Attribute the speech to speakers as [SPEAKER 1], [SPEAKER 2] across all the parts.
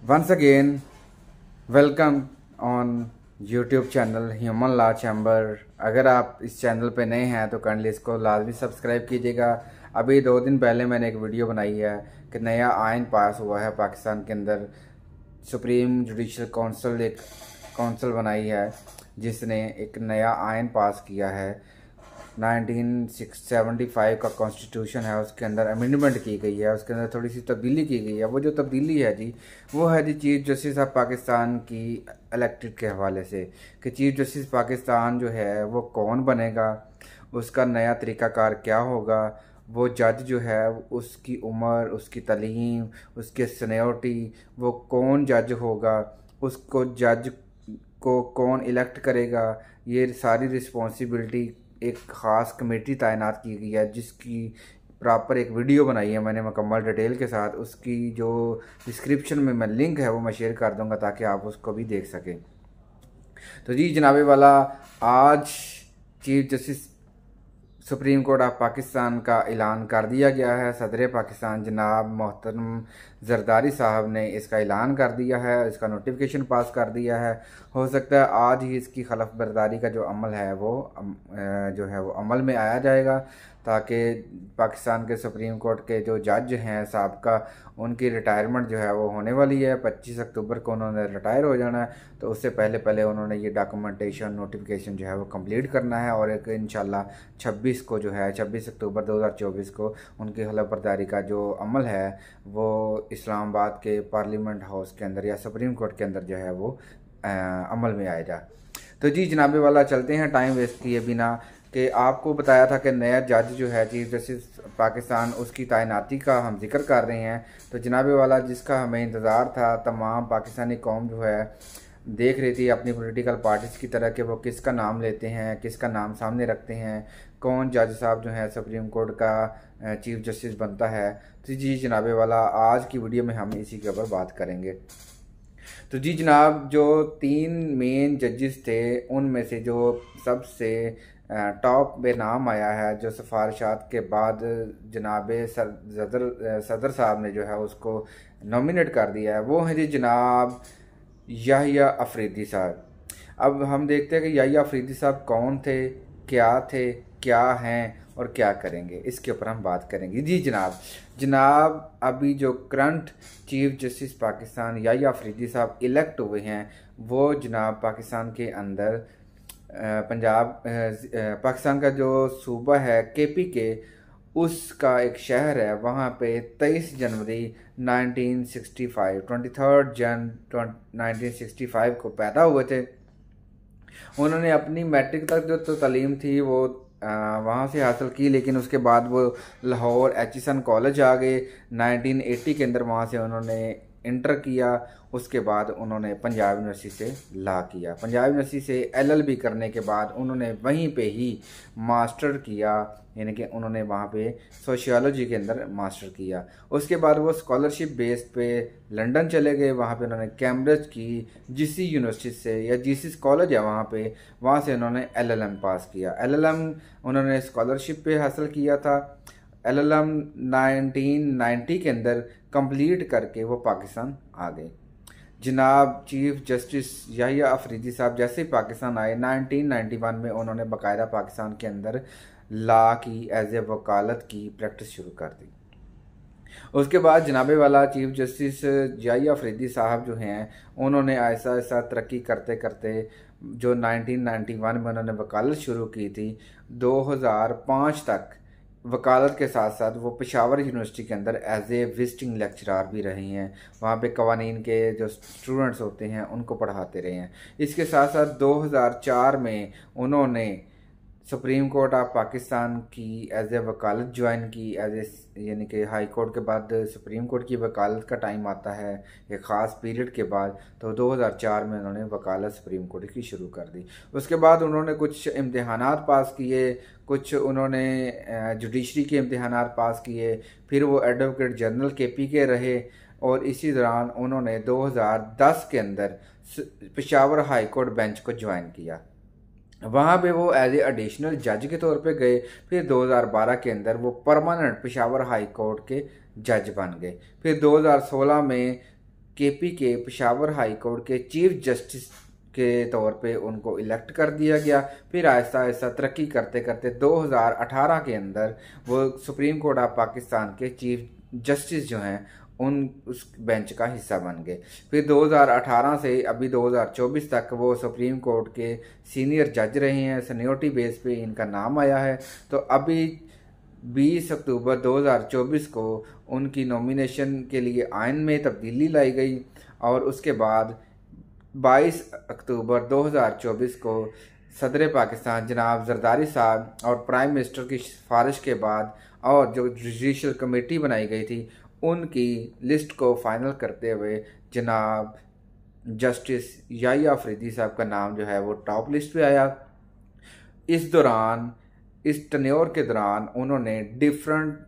[SPEAKER 1] Once again, welcome on YouTube channel human law chamber. अगर आप इस चैनल पे नए हैं तो काइंडली इसको लाजमी सब्सक्राइब कीजिएगा। अभी 2 दिन पहले मैंने एक वीडियो बनाई है कि नया आइन पास हुआ है पाकिस्तान के अंदर। सुप्रीम जुडिशल काउंसिल एक काउंसिल बनाई है जिसने एक नया आइन पास किया है। 1975 का कॉन्स्टिट्यूशन है, उसके अंदर अमेंडमेंट की गई है, उसके अंदर थोड़ी सी तब्दीली की गई है। वो जो तब्दीली है जी, वो है जी चीफ जस्टिस ऑफ पाकिस्तान की इलेक्टेड के हवाले से कि चीफ जस्टिस पाकिस्तान जो है वो कौन बनेगा, उसका नया तरीक़ाकार क्या होगा, वो जज जो है उसकी उम्र, उसकी तालीम, उसके सीनियरिटी, वो कौन जज होगा, उसको जज को कौन इलेक्ट करेगा, ये सारी रिस्पॉन्सिबिलिटी एक ख़ास कमेटी तैनात की गई है जिसकी प्रॉपर एक वीडियो बनाई है मैंने मुकम्मल डिटेल के साथ। उसकी जो डिस्क्रिप्शन में मैं लिंक है वो मैं शेयर कर दूंगा ताकि आप उसको भी देख सकें। तो जी जनाबे वाला, आज chief justice supreme court of Pakistan का ऐलान कर दिया गया है। सदर पाकिस्तान जनाब मोहतरम जरदारी साहब ने इसका ऐलान कर दिया है, इसका नोटिफिकेशन पास कर दिया है। हो सकता है आज ही इसकी खिलाफ बर्दारी का जो अमल है वो जो है वो अमल में आया जाएगा ताकि पाकिस्तान के सुप्रीम कोर्ट के जो जज हैं साबका, उनकी रिटायरमेंट जो है वो होने वाली है। 25 अक्टूबर को उन्होंने रिटायर हो जाना है, तो उससे पहले पहले उन्होंने ये डॉक्यूमेंटेशन नोटिफिकेशन जो है वो कंप्लीट करना है और एक इंशाल्लाह 26 को जो है 26 अक्टूबर 2024 को उनकी खिलाफ बर्दारी का जो अमल है वो इस्लामाबाद के पार्लियामेंट हाउस के अंदर या सुप्रीम कोर्ट के अंदर जो है वो अमल में आएगा। तो जी जनाबे वाला, चलते हैं टाइम वेस्ट किए बिना कि आपको बताया था कि नया जज जो है चीफ जस्टिस पाकिस्तान, उसकी तैनाती का हम जिक्र कर रहे हैं। तो जनाबे वाला, जिसका हमें इंतज़ार था, तमाम पाकिस्तानी कौम जो है देख रही थी अपनी पॉलिटिकल पार्टीज़ की तरह कि वो किसका नाम लेते हैं, किसका नाम सामने रखते हैं, कौन जज साहब जो है सुप्रीम कोर्ट का चीफ जस्टिस बनता है। तो जी जनाबे वाला, आज की वीडियो में हम इसी के ऊपर बात करेंगे। तो जी जनाब, जो 3 मेन जजेस थे उनमें से जो सबसे टॉप पे नाम आया है, जो सिफारिशात के बाद जनाब सदर साहब ने जो है उसको नॉमिनेट कर दिया है, वो है जी जनाब याहिया अफरीदी साहब। अब हम देखते हैं कि याहिया अफरीदी साहब कौन थे, क्या हैं और क्या करेंगे, इसके ऊपर हम बात करेंगे। जी जनाब अभी जो current chief justice Pakistan Yahya Afridi sahab elect हुए हैं, वो जनाब पाकिस्तान के अंदर पाकिस्तान का जो सूबा है KPK, उसका एक शहर है, वहाँ पे 23 जनवरी 1965 23 जन 1965 को पैदा हुए थे। उन्होंने अपनी मैट्रिक तक जो तो तालीम थी वो वहाँ से हासिल की, लेकिन उसके बाद वो लाहौर एचिसन कॉलेज आ गए। 1980 के अंदर वहाँ से उन्होंने इंटर किया। उसके बाद उन्होंने पंजाब यूनिवर्सिटी से लॉ किया। पंजाब यूनिवर्सिटी से LLB करने के बाद उन्होंने वहीं पे ही मास्टर किया, यानी कि उन्होंने वहाँ पे सोशियोलॉजी के अंदर मास्टर किया। उसके बाद वो स्कॉलरशिप बेस्ड पे लंदन चले गए, वहाँ पे उन्होंने कैम्ब्रिज की GC यूनिवर्सिटी से या GC कॉलेज है वहाँ पे, वहाँ से उन्होंने LLM पास किया। LLM उन्होंने स्कॉलरशिप पे हासिल किया था। LLM 1990 के अंदर कंप्लीट करके वो पाकिस्तान आ गए। जनाब चीफ जस्टिस याहिया अफरीदी साहब जैसे ही पाकिस्तान आए 1991 में उन्होंने बाकायदा पाकिस्तान के अंदर लॉ की एज ए वकालत की प्रैक्टिस शुरू कर दी। उसके बाद जनाबे वाला चीफ जस्टिस याहिया अफरीदी साहब जो हैं उन्होंने ऐसा ऐसा तरक्की करते करते जो 1991 में उन्होंने वकालत शुरू की थी, 2005 तक वकालत के साथ साथ वो पेशावर यूनिवर्सिटी के अंदर एज ए विजिटिंग लेक्चरार भी रहे हैं। वहाँ पे कवानीन के जो स्टूडेंट्स होते हैं उनको पढ़ाते रहे हैं। इसके साथ साथ 2004 में उन्होंने सुप्रीम कोर्ट ऑफ पाकिस्तान की एज ए वकालत ज्वाइन की, एज ए यानी कि हाई कोर्ट के बाद सुप्रीम कोर्ट की वकालत का टाइम आता है एक ख़ास पीरियड के बाद, तो 2004 में उन्होंने वकालत सुप्रीम कोर्ट की शुरू कर दी। उसके बाद उन्होंने कुछ इम्तिहानात पास किए, कुछ उन्होंने जुडिशरी के इम्तिहानात पास किए, फिर वो एडवोकेट जनरल KPK रहे और इसी दौरान उन्होंने 2010 के अंदर पेशावर हाई कोर्ट बेंच को ज्वाइन किया। वहाँ पे वो एज ए एडिशनल जज के तौर पे गए। फिर 2012 के अंदर वो परमानेंट पेशावर हाई कोर्ट के जज बन गए। फिर 2016 में केपी के पेशावर हाई कोर्ट के चीफ जस्टिस के तौर पे उनको इलेक्ट कर दिया गया। फिर आहिस्ता आहिस्ता तरक्की करते करते 2018 के अंदर वो सुप्रीम कोर्ट ऑफ पाकिस्तान के चीफ जस्टिस जो हैं उन उस बेंच का हिस्सा बन गए। फिर 2018 से अभी 2024 तक वो सुप्रीम कोर्ट के सीनियर जज रहे हैं। सीनियरिटी बेस पे इनका नाम आया है। तो अभी 20 अक्टूबर 2024 को उनकी नॉमिनेशन के लिए आइन में तब्दीली लाई गई और उसके बाद 22 अक्टूबर 2024 को सदर पाकिस्तान जनाब जरदारी साहब और प्राइम मिनिस्टर की सिफारिश के बाद और जो जुडिशल कमेटी बनाई गई थी उनकी लिस्ट को फाइनल करते हुए जनाब जस्टिस याहिया अफरीदी साहब का नाम जो है वो टॉप लिस्ट पे आया। इस टन्योर के दौरान उन्होंने डिफरेंट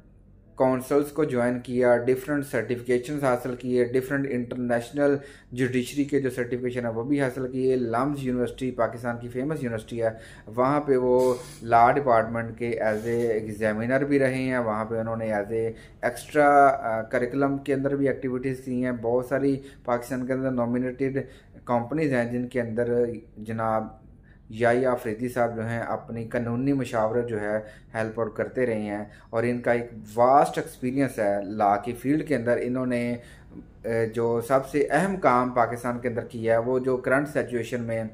[SPEAKER 1] काउंसिल्स को ज्वाइन किया, डिफरेंट सर्टिफिकेशंस हासिल किए, डिफरेंट इंटरनेशनल जुडिशरी के जो सर्टिफिकेशन है वो भी हासिल किए। लम्स यूनिवर्सिटी पाकिस्तान की फेमस यूनिवर्सिटी है, वहाँ पे वो लॉ डिपार्टमेंट के एज ए एग्जामिनर भी रहे हैं। वहाँ पे उन्होंने एज ए एक्स्ट्रा करिकुलम के अंदर भी एक्टिविटीज़ की हैं। बहुत सारी पाकिस्तान के अंदर नॉमिनेटेड कंपनीज़ हैं जिनके अंदर जनाब याहिया अफरीदी साहब जो हैं अपनी कानूनी मशावरत जो है हेल्प आउट करते रहे हैं और इनका एक वास्ट एक्सपीरियंस है लॉ की फील्ड के अंदर। इन्होंने जो सबसे अहम काम पाकिस्तान के अंदर किया है वो जो करंट सिचुएशन में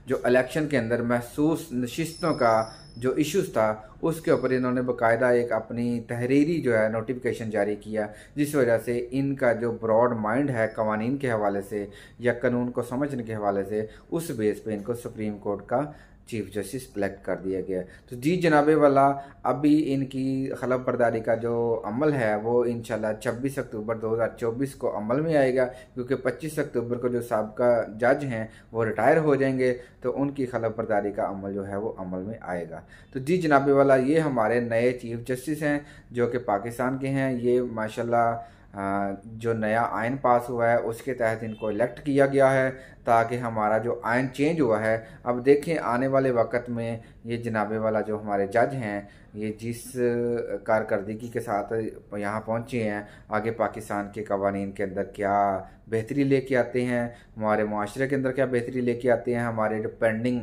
[SPEAKER 1] जो इलेक्शन के अंदर महसूस नशिस्तों का जो इश्यूज था उसके ऊपर इन्होंने बाकायदा एक अपनी तहरीरी जो है नोटिफिकेशन जारी किया, जिस वजह से इनका जो ब्रॉड माइंड है कवानीन के हवाले से या कानून को समझने के हवाले से उस बेस पे इनको सुप्रीम कोर्ट का चीफ जस्टिस सेलेक्ट कर दिया गया। तो जी जनाबे वाला अभी इनकी खिलाफ बर्दारी का जो अमल है वो इंशाल्लाह 26 अक्टूबर 2024 को अमल में आएगा, क्योंकि 25 अक्टूबर को जो साबका जज हैं वो रिटायर हो जाएंगे तो उनकी खिलाफ बर्दारी का अमल जो है वो अमल में आएगा। तो जी जनाबे वाला ये हमारे नए चीफ जस्टिस हैं जो कि पाकिस्तान के हैं। ये माशाल्लाह जो नया आइन पास हुआ है उसके तहत इनको इलेक्ट किया गया है ताकि हमारा जो आइन चेंज हुआ है अब देखें आने वाले वक्त में ये जनाबे वाला जो हमारे जज हैं ये जिस कारकर्दगी के साथ यहाँ पहुँचे हैं आगे पाकिस्तान के कवानीन के अंदर क्या बेहतरी लेके आते हैं, हमारे माशरे के अंदर क्या बेहतरी लेके आते हैं, हमारे जो पेंडिंग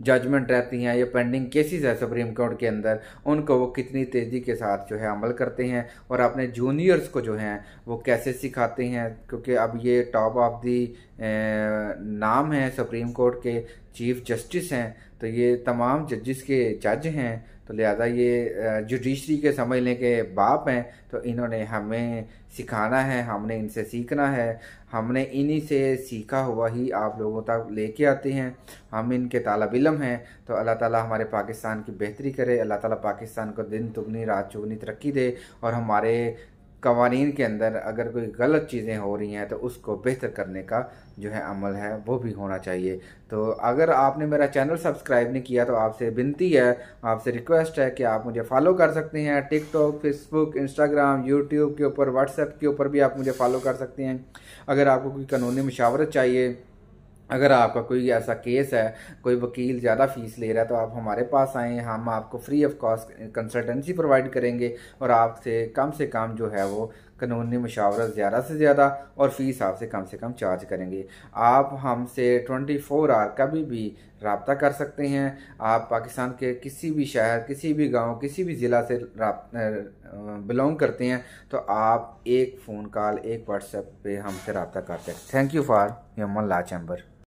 [SPEAKER 1] जजमेंट रहती हैं, ये पेंडिंग केसेस है सुप्रीम कोर्ट के अंदर उनको वो कितनी तेज़ी के साथ जो है अमल करते हैं और अपने जूनियर्स को जो हैं वो कैसे सिखाते हैं। क्योंकि अब ये टॉप ऑफ दी नाम है सुप्रीम कोर्ट के चीफ जस्टिस हैं, तो ये तमाम जजेस के जज हैं, तो लिहाजा ये जुडिशरी के समझ लें के बाप हैं। तो इन्होंने हमें सिखाना है, हमने इनसे सीखना है, हमने इन्हीं से सीखा हुआ ही आप लोगों तक लेके आते हैं। हम इनके तालिब इल्म हैं। तो अल्लाह ताला हमारे पाकिस्तान की बेहतरी करे, अल्लाह ताला पाकिस्तान को दिन दुगनी रात चौगुनी तरक्की दे और हमारे कवानीन के अंदर अगर कोई गलत चीज़ें हो रही हैं तो उसको बेहतर करने का जो है अमल है वो भी होना चाहिए। तो अगर आपने मेरा चैनल सब्सक्राइब नहीं किया तो आपसे विनती है, आपसे रिक्वेस्ट है कि आप मुझे फॉलो कर सकते हैं। टिकटॉक, फेसबुक, इंस्टाग्राम, यूट्यूब के ऊपर, व्हाट्सएप के ऊपर भी आप मुझे फॉलो कर सकते हैं। अगर आपको कोई कानूनी मशावरत चाहिए, अगर आपका कोई ऐसा केस है, कोई वकील ज़्यादा फ़ीस ले रहा है तो आप हमारे पास आएँ, हम आपको free of cost consultancy provide करेंगे और आपसे कम जो है वो कानूनी मशावरत ज़्यादा से ज़्यादा और फ़ीस आपसे कम चार्ज करेंगे। आप हमसे 24 आवर कभी भी रब्ता कर सकते हैं। आप पाकिस्तान के किसी भी शहर, किसी भी गांव, किसी भी ज़िला से बिलोंग करते हैं तो आप एक फ़ोन कॉल, एक व्हाट्सएप पे हमसे रब्ता कर सकते हैं। Thank you for your law chamber.